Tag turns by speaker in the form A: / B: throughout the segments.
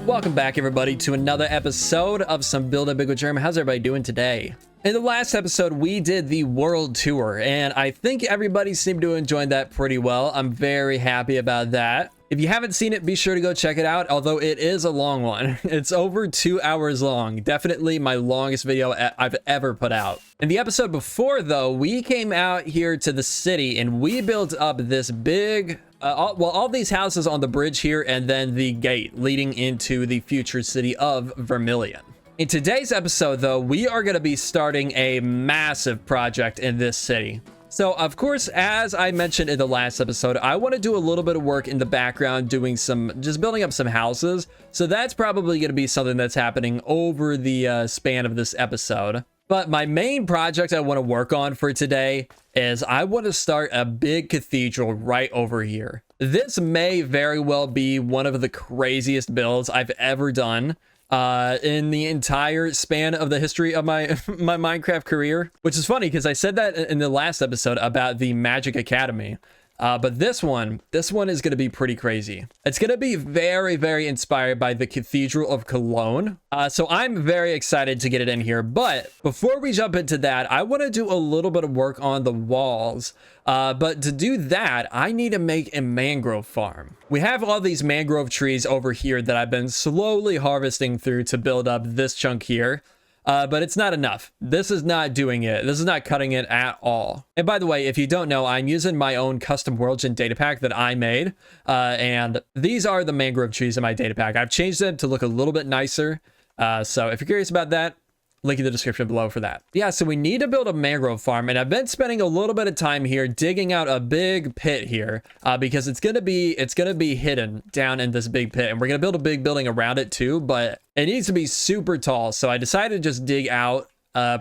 A: Welcome back, everybody, to another episode of some Build Up Big with Jerm. How's everybody doing today? In the last episode, we did the world tour, and I think everybody seemed to enjoy that pretty well. I'm very happy about that. If you haven't seen it, be sure to go check it out, although it is a long one. It's over 2 hours long. Definitely my longest video I've ever put out. In the episode before, though, we came out here to the city, and we built up this big... all these houses on the bridge here, and then the gate leading into the future city of Vermilion. In today's episode, though, we are going to be starting a massive project in this city. So, of course, as I mentioned in the last episode, I want to do a little bit of work in the background, just building up some houses. So that's probably going to be something that's happening over the span of this episode. But my main project I want to work on for today is I want to start a big cathedral right over here. This may very well be one of the craziest builds I've ever done in the entire span of the history of my Minecraft career, which is funny because I said that in the last episode about the Magic Academy. But this one is going to be pretty crazy. It's going to be very, very inspired by the Cathedral of Cologne. So I'm very excited to get it in here. But before we jump into that, I want to do a little bit of work on the walls. But to do that, I need to make a mangrove farm. We have all these mangrove trees over here that I've been slowly harvesting through to build up this chunk here. But it's not enough. This is not doing it. This is not cutting it at all. And by the way, if you don't know, I'm using my own custom world gen data pack that I made. And these are the mangrove trees in my data pack. I've changed them to look a little bit nicer. So if you're curious about that, link in the description below for that. Yeah, so we need to build a mangrove farm, and I've been spending a little bit of time here digging out a big pit here because it's gonna be hidden down in this big pit, and we're gonna build a big building around it too, but it needs to be super tall. So I decided to just dig out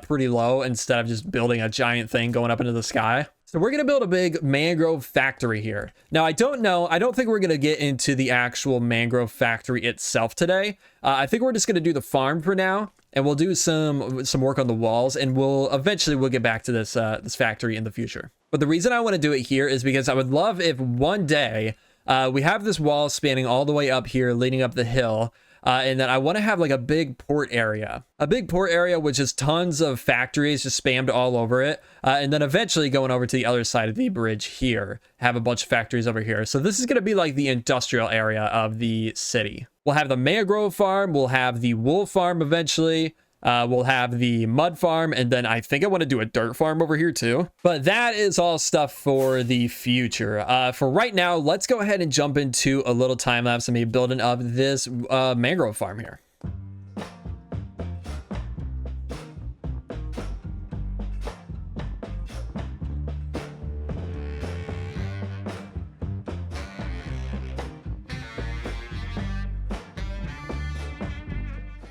A: pretty low instead of just building a giant thing going up into the sky. So we're going to build a big mangrove factory here. Now, I don't think we're going to get into the actual mangrove factory itself today. I think we're just going to do the farm for now, and we'll do some work on the walls, and we'll get back to this factory in the future. But the reason I want to do it here is because I would love if one day we have this wall spanning all the way up here, leading up the hill, and then I want to have like a big port area which is tons of factories just spammed all over it, and then eventually going over to the other side of the bridge here, have a bunch of factories over here. So this is going to be like the industrial area of the city. We'll have the mangrove farm, we'll have the wool farm eventually, we'll have the mud farm, and then I think I want to do a dirt farm over here too. But that is all stuff for the future. For right now, let's go ahead and jump into a little time lapse of me building up this mangrove farm here.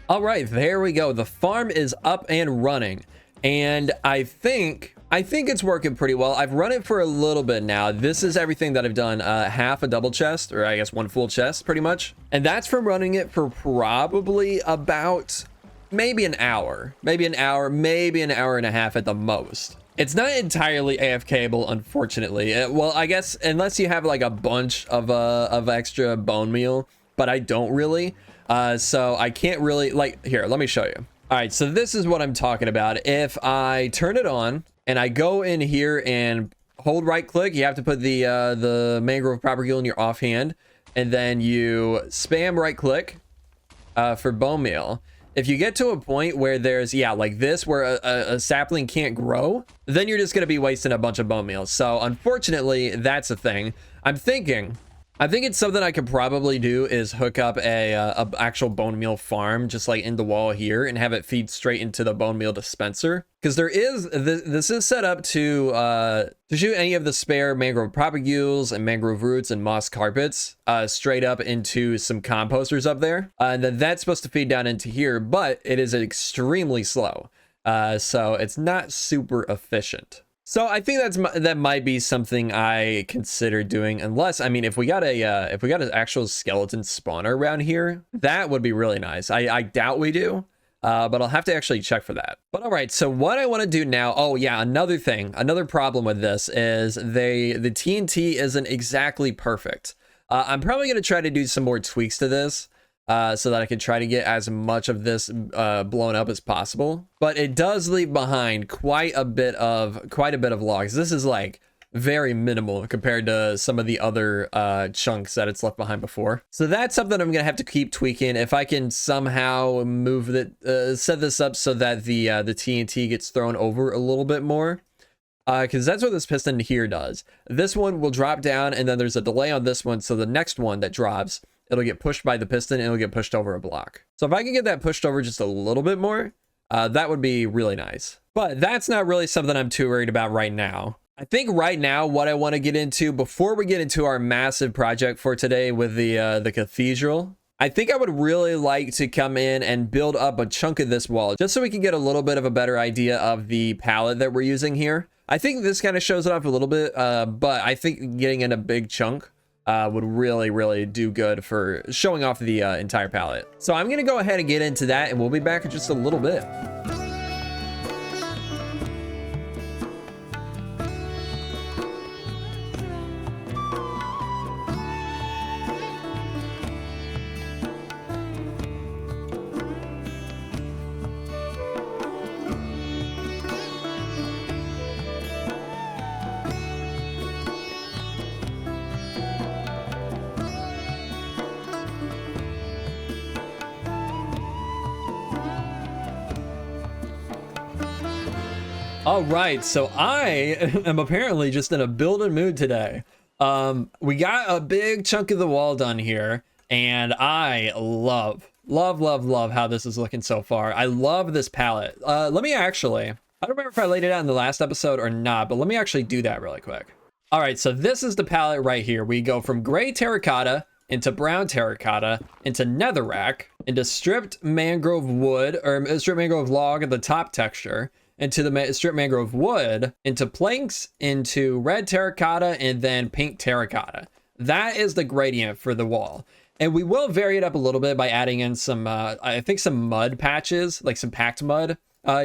A: All right, there we go. The farm is up and running, and I think it's working pretty well. I've run it for a little bit now. This is everything that I've done, half a double chest, or I guess one full chest pretty much. And that's from running it for probably about maybe an hour, maybe an hour and a half at the most. It's not entirely AFKable, unfortunately. Well, I guess unless you have like a bunch of extra bone meal, but I don't really. So I can't really, like, here, let me show you. All right, so this is what I'm talking about. If I turn it on and I go in here and hold right click, you have to put the mangrove propagule in your offhand, and then you spam right click for bone meal. If you get to a point where there's, yeah, like this, where a sapling can't grow, then you're just going to be wasting a bunch of bone meal. So unfortunately, that's a thing. I think it's something I could probably do is hook up a actual bone meal farm just like in the wall here and have it feed straight into the bone meal dispenser. Because this is set up to shoot any of the spare mangrove propagules and mangrove roots and moss carpets straight up into some composters up there. And then that's supposed to feed down into here, but it is extremely slow. So it's not super efficient. So I think that might be something I consider doing, unless, I mean, if we got an actual skeleton spawner around here, that would be really nice. I doubt we do, but I'll have to actually check for that. But all right, so what I want to do now, oh yeah, another problem with this is the TNT isn't exactly perfect. I'm probably going to try to do some more tweaks to this. So that I can try to get as much of this blown up as possible. But it does leave behind quite a bit of logs. This is like very minimal compared to some of the other chunks that it's left behind before. So that's something I'm gonna have to keep tweaking. If I can somehow move it, set this up so that the TNT gets thrown over a little bit more. Because that's what this piston here does. This one will drop down, and then there's a delay on this one, so the next one that drops, it'll get pushed by the piston and it'll get pushed over a block. So if I can get that pushed over just a little bit more, that would be really nice. But that's not really something I'm too worried about right now. I think right now what I want to get into before we get into our massive project for today with the cathedral, I think I would really like to come in and build up a chunk of this wall just so we can get a little bit of a better idea of the palette that we're using here. I think this kind of shows it off a little bit, but I think getting in a big chunk would really do good for showing off the entire palette. So I'm gonna go ahead and get into that, and we'll be back in just a little bit. All right, so I am apparently just in a building mood today. We got a big chunk of the wall done here, and I love how this is looking so far. I love this palette. Let me actually, I don't remember if I laid it out in the last episode or not, but let me actually do that really quick. All right, so this is the palette right here. We go from gray terracotta into brown terracotta, into netherrack, into stripped mangrove wood, or stripped mangrove log at the top texture, into the stripped mangrove wood, into planks, into red terracotta, and then pink terracotta. That is the gradient for the wall. And we will vary it up a little bit by adding in some, I think some mud patches, like some packed mud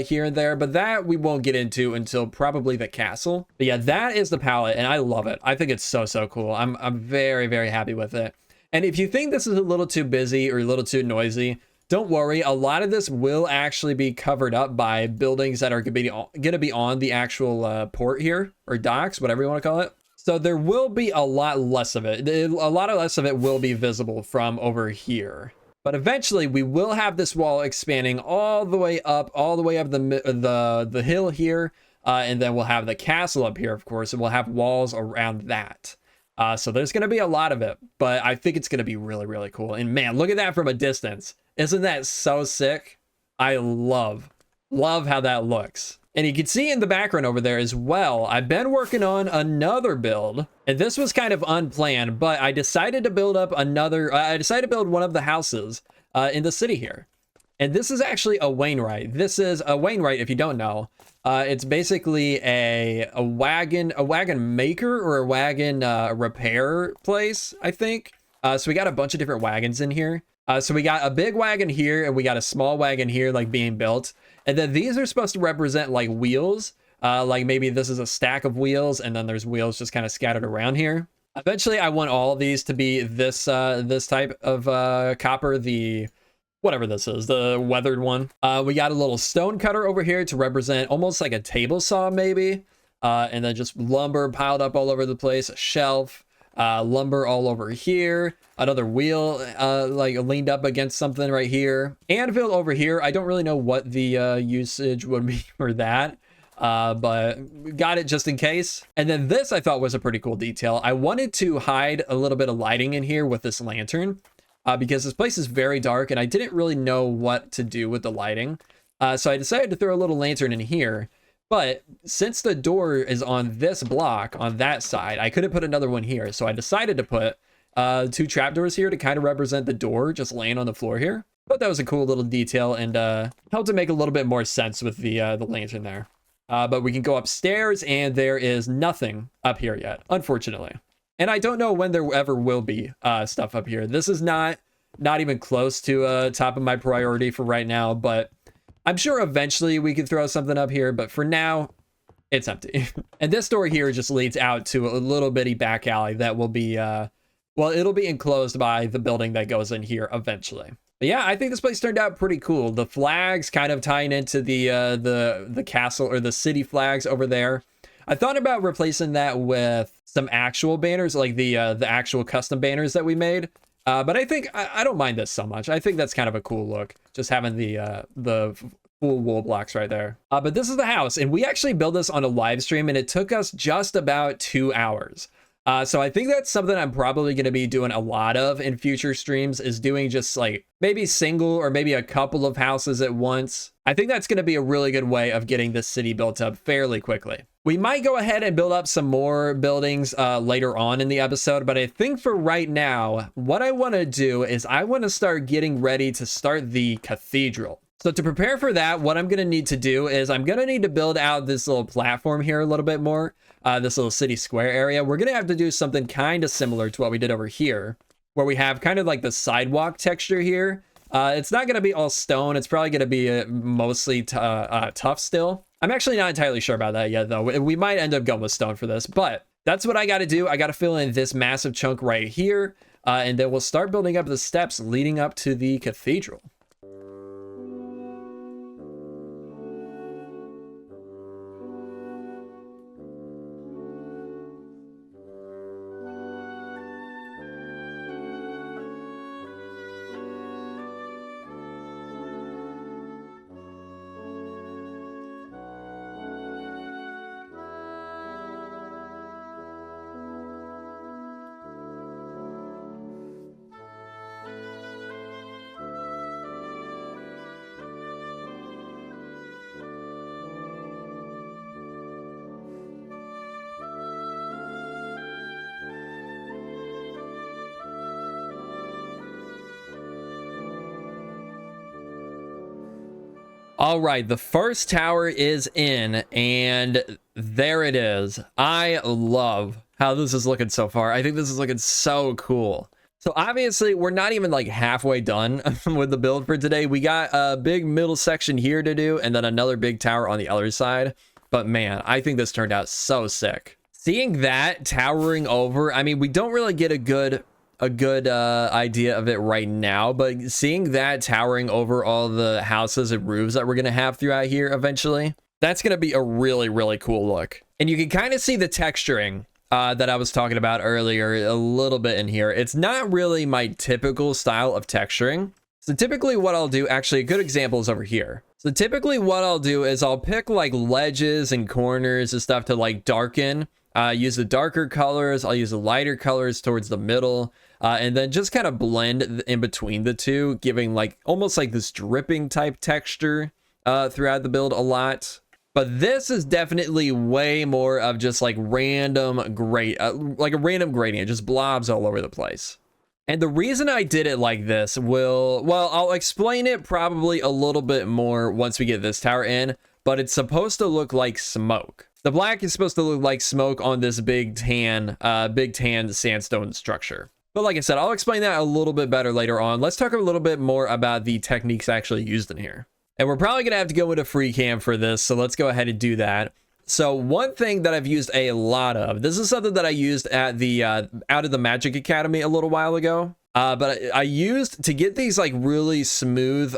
A: here and there, but that we won't get into until probably the castle. But yeah, that is the palette, and I love it. I think it's so cool. I'm very happy with it. And if you think this is a little too busy or a little too noisy, don't worry, a lot of this will actually be covered up by buildings that are going to be on the actual port here, or docks, whatever you want to call it. So there will be a lot less of it. A lot less of it will be visible from over here. But eventually we will have this wall expanding all the way up the hill here. And then we'll have the castle up here, of course, and we'll have walls around that. So there's going to be a lot of it, but I think it's going to be really cool. And man, look at that from a distance. Isn't that so sick? I love how that looks. And you can see in the background over there as well, I've been working on another build, and this was kind of unplanned, but I decided to build up one of the houses in the city here. And this is actually a Wainwright. This is a Wainwright, if you don't know. It's basically a wagon maker or a wagon repair place, I think. So we got a bunch of different wagons in here. So we got a big wagon here, and we got a small wagon here, like being built. And then these are supposed to represent like wheels. Like maybe this is a stack of wheels, and then there's wheels just kind of scattered around here. Eventually, I want all of these to be this type of copper, the whatever this is, the weathered one. We got a little stone cutter over here to represent almost like a table saw maybe. And then just lumber piled up all over the place, a shelf, lumber all over here, another wheel like leaned up against something right here. Anvil over here. I don't really know what the usage would be for that. But got it just in case. And then this I thought was a pretty cool detail. I wanted to hide a little bit of lighting in here with this lantern. Because this place is very dark and I didn't really know what to do with the lighting. So I decided to throw a little lantern in here. But since the door is on this block, on that side, I couldn't put another one here. So I decided to put 2 trapdoors here to kind of represent the door just laying on the floor here. But that was a cool little detail and helped to make a little bit more sense with the lantern there. But we can go upstairs and there is nothing up here yet, unfortunately. And I don't know when there ever will be stuff up here. This is not even close to top of my priority for right now, but I'm sure eventually we could throw something up here, but for now, it's empty. And this door here just leads out to a little bitty back alley that will be, well, it'll be enclosed by the building that goes in here eventually. But yeah, I think this place turned out pretty cool. The flags kind of tying into the castle or the city flags over there. I thought about replacing that with some actual banners, like the actual custom banners that we made. But I think I don't mind this so much. I think that's kind of a cool look, just having the full wool blocks right there. But this is the house, and we actually built this on a live stream, and it took us just about 2 hours. So I think that's something I'm probably going to be doing a lot of in future streams, is doing just like maybe single or maybe a couple of houses at once. I think that's going to be a really good way of getting this city built up fairly quickly. We might go ahead and build up some more buildings later on in the episode, but I think for right now, what I want to do is I want to start getting ready to start the cathedral. So to prepare for that, what I'm going to need to do is I'm going to need to build out this little platform here a little bit more, this little city square area. We're going to have to do something kind of similar to what we did over here, where we have kind of like the sidewalk texture here. It's not going to be all stone. It's probably going to be mostly tough still. I'm actually not entirely sure about that yet, though. We might end up going with stone for this, but that's what I got to do. I got to fill in this massive chunk right here, and then we'll start building up the steps leading up to the cathedral. All right, the first tower is in, and there it is. I love how this is looking so far. I think this is looking so cool. So obviously, we're not even like halfway done with the build for today. We got a big middle section here to do, and then another big tower on the other side. But man, I think this turned out so sick. Seeing that towering over, I mean, we don't really get a good idea of it right now, but seeing that towering over all the houses and roofs that we're going to have throughout here eventually, that's going to be a really, really cool look. And you can kind of see the texturing that I was talking about earlier a little bit in here. It's not really my typical style of texturing. So typically what I'll do, actually a good example is over here. So typically what I'll do is I'll pick like ledges and corners and stuff to like darken, use the darker colors. I'll use the lighter colors towards the middle. And then just kind of blend in between the two, giving like almost like this dripping type texture throughout the build a lot. But this is definitely way more of just like random like a random gradient, just blobs all over the place. And the reason I did it like this I'll explain it probably a little bit more once we get this tower in, but it's supposed to look like smoke. The black is supposed to look like smoke on this big tan sandstone structure. But like I said, I'll explain that a little bit better later on. Let's talk a little bit more about the techniques actually used in here. And we're probably going to have to go into free cam for this, so let's go ahead and do that. So one thing that I've used a lot of, this is something that I used at the out of the Magic Academy a little while ago. But I used to get these like really smooth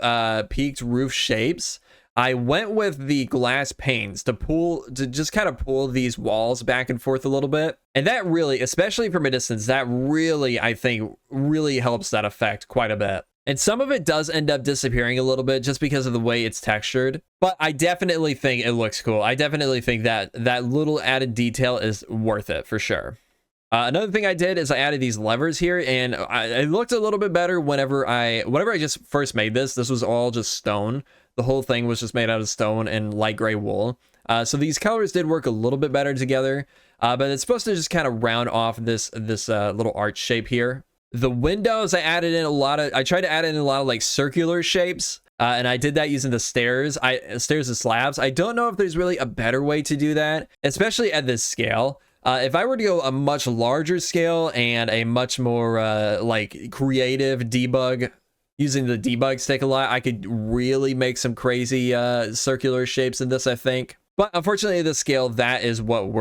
A: peaked roof shapes. I went with the glass panes to just kind of pull these walls back and forth a little bit. And that really, especially from a distance, that really, I think, really helps that effect quite a bit. And some of it does end up disappearing a little bit just because of the way it's textured. But I definitely think it looks cool. I definitely think that that little added detail is worth it for sure. Another thing I did is I added these levers here, and it looked a little bit better whenever I just first made this. This was all just stone. The whole thing was just made out of stone and light gray wool. So these colors did work a little bit better together, but it's supposed to just kind of round off this little arch shape here. The windows, I tried to add in a lot of like circular shapes. And I did that using the stairs and slabs. I don't know if there's really a better way to do that, especially at this scale. If I were to go a much larger scale and a much more like creative debug, using the debug stick a lot, I could really make some crazy circular shapes in this, I think. But unfortunately, at this scale, that is what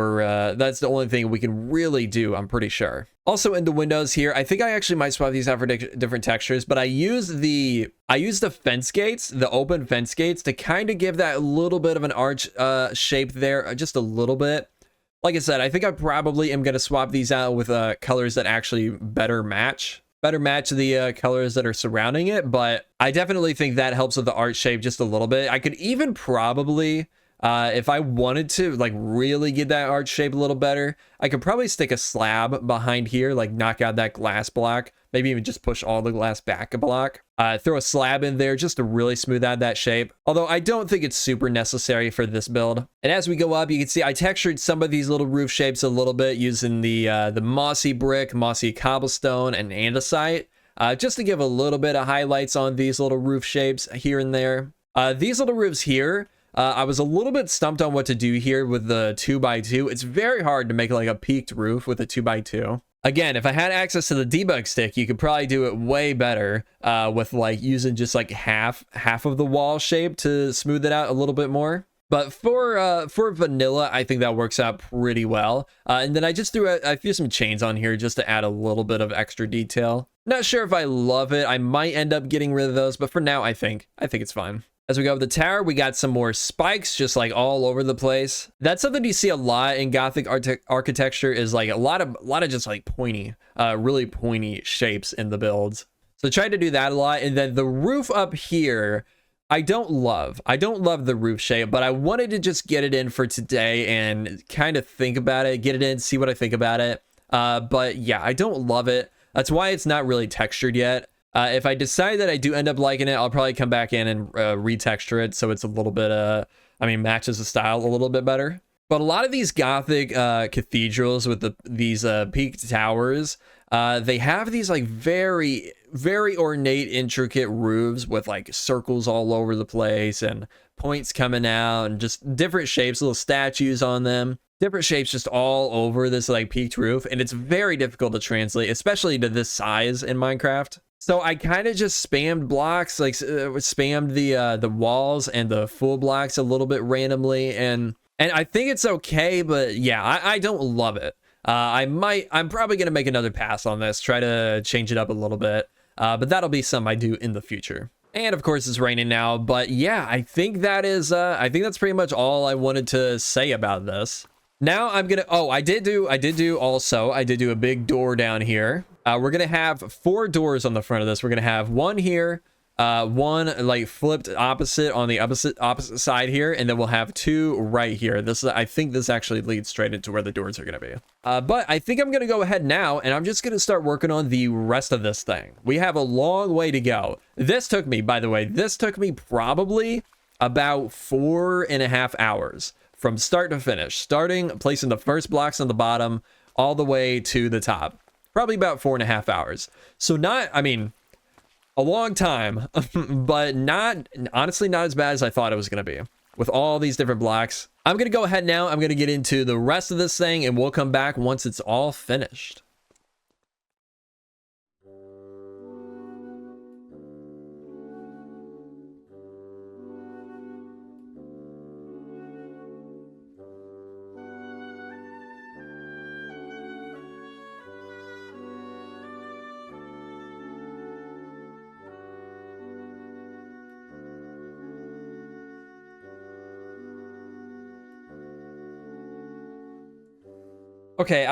A: that's the only thing we can really do, I'm pretty sure. Also in the windows here, I think I actually might swap these out for different textures, but I use the fence gates, the open fence gates, to kind of give that little bit of an arch shape there, just a little bit. Like I said, I think I probably am going to swap these out with colors that actually better match the colors that are surrounding it, but I definitely think that helps with the arch shape just a little bit. I could even probably, if I wanted to like really get that arch shape a little better, I could probably stick a slab behind here, like knock out that glass block, maybe even just push all the glass back a block, throw a slab in there just to really smooth out that shape. Although I don't think it's super necessary for this build. And as we go up, you can see I textured some of these little roof shapes a little bit using the mossy brick, mossy cobblestone, and andesite, just to give a little bit of highlights on these little roof shapes here and there. These little roofs here, I was a little bit stumped on what to do here with the 2x2. It's very hard to make like a peaked roof with a 2x2. Again, if I had access to the debug stick, you could probably do it way better with like using just like half of the wall shape to smooth it out a little bit more. But for vanilla, I think that works out pretty well. And then I just threw some chains on here just to add a little bit of extra detail. Not sure if I love it. I might end up getting rid of those, but for now, I think it's fine. As we go up the tower, we got some more spikes just like all over the place. That's something you see a lot in Gothic architecture, is like a lot of just like pointy, really pointy shapes in the builds. So try to do that a lot. And then the roof up here, I don't love the roof shape, but I wanted to just get it in for today and kind of think about it, get it in, see what I think about it. But yeah, I don't love it. That's why it's not really textured yet. If I decide that I do end up liking it, I'll probably come back in and retexture it so it's a little bit, matches the style a little bit better. But a lot of these Gothic cathedrals with these peaked towers, they have these like very, very ornate, intricate roofs with like circles all over the place and points coming out and just different shapes, little statues on them. Different shapes just all over this like peaked roof, and it's very difficult to translate, especially to this size in Minecraft. So I kind of just spammed blocks, like spammed the walls and the full blocks a little bit randomly, and I think it's okay, but yeah, I don't love it. I'm probably gonna make another pass on this, try to change it up a little bit, but that'll be something I do in the future. And of course it's raining now, but yeah, I think that's pretty much all I wanted to say about this. Now I'm gonna, I did do a big door down here. We're gonna have 4 doors on the front of this. We're gonna have one here, one like flipped opposite on the opposite side here, and then we'll have 2 right here. I think this actually leads straight into where the doors are gonna be. But I think I'm gonna go ahead now, and I'm just gonna start working on the rest of this thing. We have a long way to go. This took me, by the way, probably about 4.5 hours. From start to finish, placing the first blocks on the bottom all the way to the top. Probably about 4.5 hours. So a long time, but honestly not as bad as I thought it was going to be with all these different blocks. I'm going to go ahead now. I'm going to get into the rest of this thing, and we'll come back once it's all finished.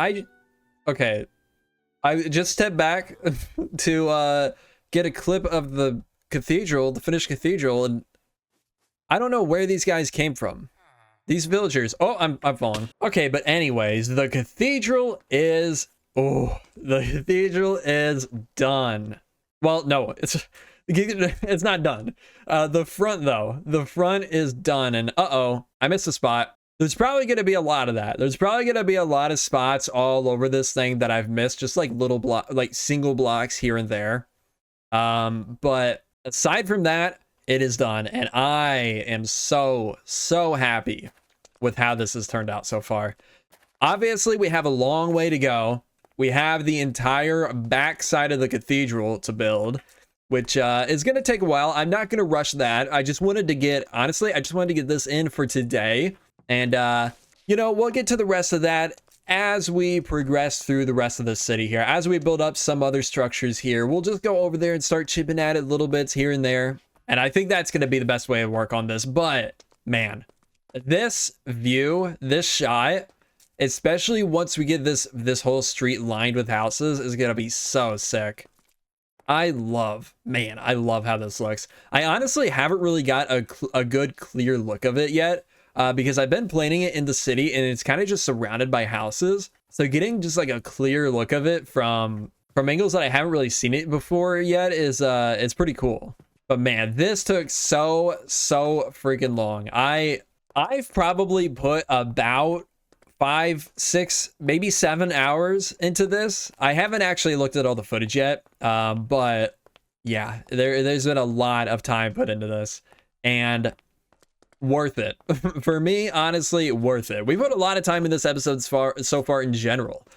A: I just stepped back to get a clip of the cathedral, the finished cathedral, and I don't know where these guys came from. These villagers. Oh, I'm falling. Okay, but anyways, the cathedral is done. Well, no, it's not done. The front though, the front is done, and I missed a spot. There's probably going to be a lot of that. There's probably going to be a lot of spots all over this thing that I've missed, just like single blocks here and there. But aside from that, it is done, and I am so happy with how this has turned out so far. Obviously, we have a long way to go. We have the entire back side of the cathedral to build, which is going to take a while. I'm not going to rush that. I just wanted to get, honestly, I just wanted to get this in for today. And, you know, we'll get to the rest of that as we progress through the rest of the city here. As we build up some other structures here, we'll just go over there and start chipping at it little bits here and there. And I think that's going to be the best way to work on this. But, man, this view, this shot, especially once we get this whole street lined with houses, is gonna be so sick. I love how this looks. I honestly haven't really got a good clear look of it yet, because I've been playing it in the city and it's kind of just surrounded by houses. So getting just like a clear look of it from angles that I haven't really seen it before yet is it's pretty cool. But man, this took so freaking long. I've probably put about 5, 6, maybe 7 hours into this. I haven't actually looked at all the footage yet, but yeah, there's been a lot of time put into this, and worth it. For me, honestly, worth it. We put a lot of time in this episode so far in general.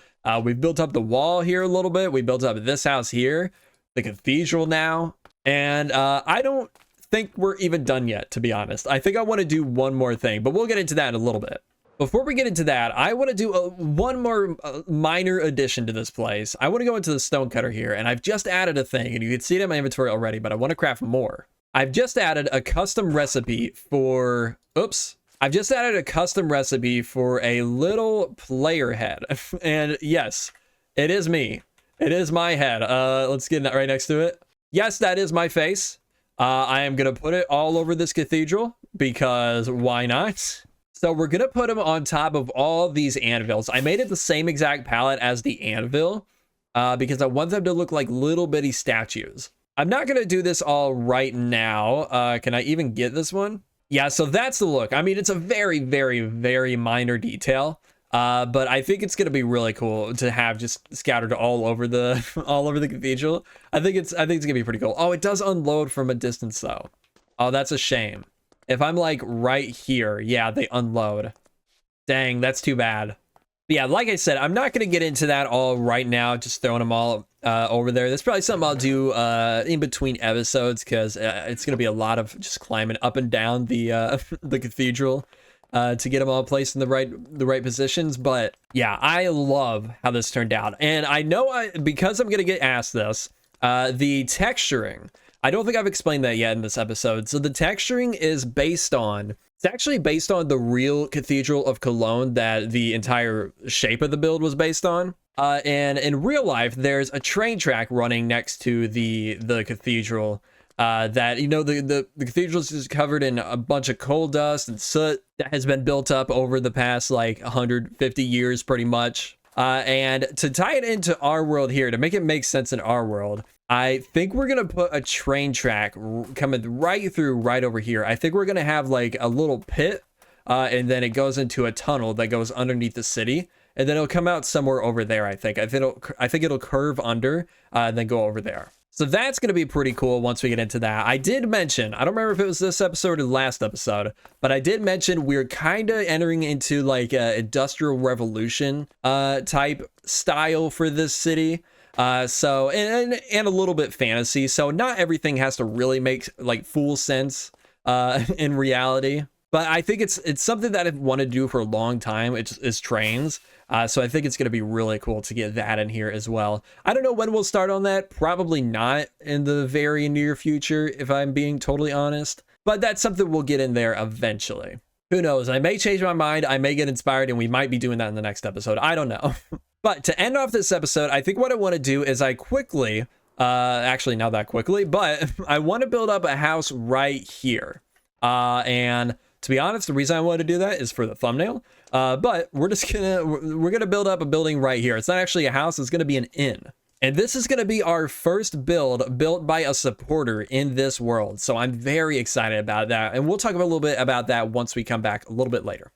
A: We've built up the wall here a little bit. We built up this house here, the cathedral now, and I don't think we're even done yet, to be honest. I think I want to do one more thing, but we'll get into that in a little bit. Before we get into that, I want to do one more minor addition to this place. I want to go into the stone cutter here, and I've just added a thing, and you can see it in my inventory already, but I want to craft more. I've just added a custom recipe for, I've just added a custom recipe for a little player head. And yes, it is me. It is my head. Let's get that right next to it. Yes, that is my face. I am going to put it all over this cathedral because why not? So we're going to put them on top of all these anvils. I made it the same exact palette as the anvil because I want them to look like little bitty statues. I'm not going to do this all right now. Can I even get this one? Yeah, so that's the look. I mean, it's a very minor detail, but I think it's going to be really cool to have just scattered all over the cathedral. I think it's going to be pretty cool. Oh, it does unload from a distance though. Oh, that's a shame. If I'm like right here, yeah, they unload. Dang, that's too bad. But yeah, like I said, I'm not going to get into that all right now, just throwing them all over there. That's probably something I'll do in between episodes because it's going to be a lot of just climbing up and down the cathedral to get them all placed in the right positions. But yeah, I love how this turned out. And I know because I'm going to get asked this, the texturing, I don't think I've explained that yet in this episode. So the texturing is it's actually based on the real Cathedral of Cologne that the entire shape of the build was based on. And in real life, there's a train track running next to the cathedral that, you know, the cathedral is just covered in a bunch of coal dust and soot that has been built up over the past like 150 years pretty much. And to tie it into our world here, to make it make sense in our world, I think we're going to put a train track coming right over here. I think we're going to have like a little pit and then it goes into a tunnel that goes underneath the city. And then it'll come out somewhere over there, I think. I think it'll curve under and then go over there. So that's going to be pretty cool once we get into that. I did mention, I don't remember if it was this episode or the last episode, but I did mention we're kind of entering into like a industrial revolution type style for this city. So and a little bit fantasy. So not everything has to really make like full sense in reality. But I think it's something that I've wanted to do for a long time. It's trains. So I think it's going to be really cool to get that in here as well. I don't know when we'll start on that. Probably not in the very near future, if I'm being totally honest. But that's something we'll get in there eventually. Who knows? I may change my mind. I may get inspired, and we might be doing that in the next episode. I don't know. But to end off this episode, I think what I want to do is I quickly, actually not that quickly, but I want to build up a house right here. And to be honest, the reason I want to do that is for the thumbnail. But we're gonna build up a building right here. It's not actually a house, it's gonna be an inn. And this is gonna be our first build built by a supporter in this world. So I'm very excited about that. And we'll talk a little bit about that once we come back a little bit later.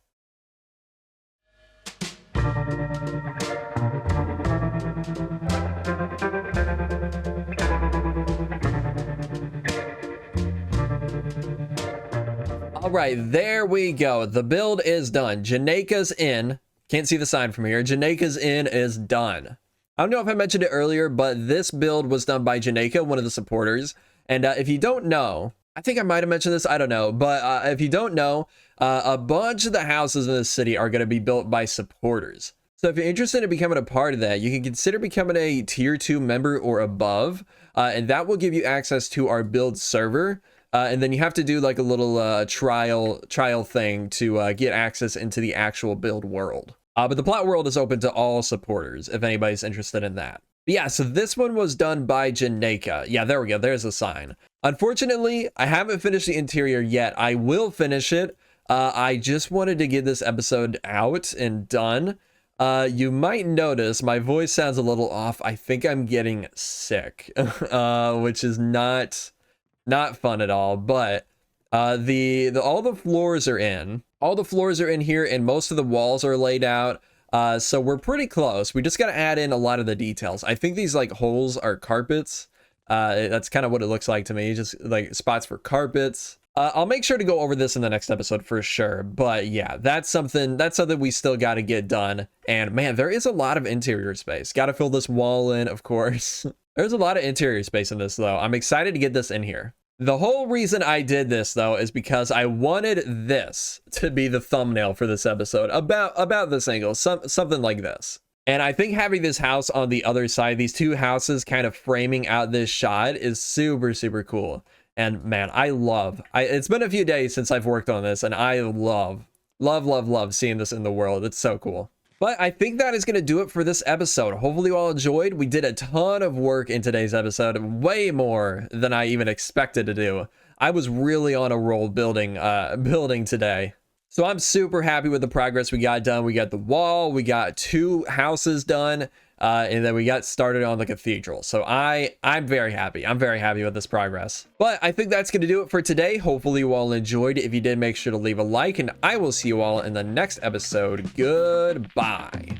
A: All right, there we go. The build is done. Janaika's Inn. Can't see the sign from here. Janaika's Inn is done. I don't know if I mentioned it earlier, but this build was done by Janaika, one of the supporters. And if you don't know, I think I might have mentioned this, I don't know. But if you don't know, a bunch of the houses in this city are going to be built by supporters. So if you're interested in becoming a part of that, you can consider becoming a tier 2 member or above. And that will give you access to our build server. And then you have to do like a little trial thing to get access into the actual build world. But the plot world is open to all supporters if anybody's interested in that. But yeah, so this one was done by Janaika. Yeah, there we go. There's a sign. Unfortunately, I haven't finished the interior yet. I will finish it. I just wanted to get this episode out and done. You might notice my voice sounds a little off. I think I'm getting sick, which is not fun at all. But all the floors are in. All the floors are in here, and most of the walls are laid out. So we're pretty close. We just got to add in a lot of the details. I think these like holes are carpets. That's kind of what it looks like to me. Just like spots for carpets. I'll make sure to go over this in the next episode for sure. But yeah, that's something we still got to get done. And man, there is a lot of interior space. Got to fill this wall in, of course. There's a lot of interior space in this though. I'm excited to get this in here. The whole reason I did this though is because I wanted this to be the thumbnail for this episode about this angle, something like this. And I think having this house on the other side, these two houses kind of framing out this shot is super, super cool. And man, it's been a few days since I've worked on this, and I love seeing this in the world. It's so cool. But I think that is going to do it for this episode. Hopefully you all enjoyed. We did a ton of work in today's episode, way more than I even expected to do. I was really on a roll building today. So I'm super happy with the progress we got done. We got the wall, we got 2 houses done, and then we got started on the cathedral. So I'm very happy. I'm very happy with this progress. But I think that's going to do it for today. Hopefully you all enjoyed. If you did, make sure to leave a like, and I will see you all in the next episode. Goodbye.